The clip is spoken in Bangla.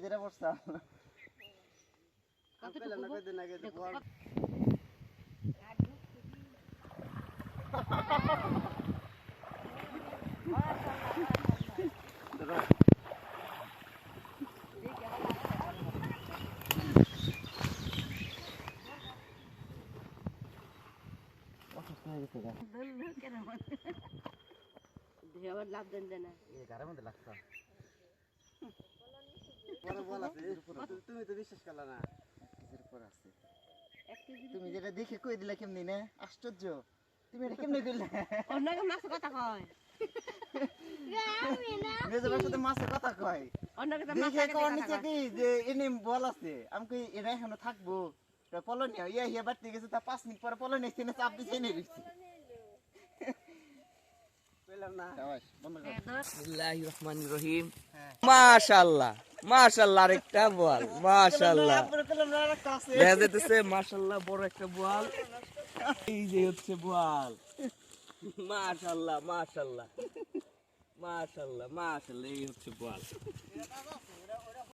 যেটা পড়ছাম লাভ দেন না ঘরের মধ্যে লাগছে তুমি তো বিশ্বাস করলা না তুমি যেটা দেখে কই দিলা কেমনি না আশ্চর্য তুমি এটা কেমনে কইলে অন্যকে মাছ কথা কয় মেজো ভাইয়ের সাথে মাছের কথা কয় অন্যকে দেখে কোন নিচে কি যে এনে বল আছে আমি কই এটা এখনো থাকবো পলনিয়া ইয়া ইয়া বাড়তে গেছে তা 5 মিনিট পরে পলনিয়া এসে চাপ দিছে এনে রইছি কইলাম না বিসমিল্লাহির রহমানির রহিম মাশাআল্লাহ মাশাআল্লাহ আরেকটা বল মাশাআল্লাহ দেখা যাচ্ছে মাশাআল্লাহ বড় একটা বল এই যে হচ্ছে বল মাশাআল্লাহ মাশাআল্লাহ মাশাআল্লাহ মাশাআল্লাহ এই হচ্ছে বল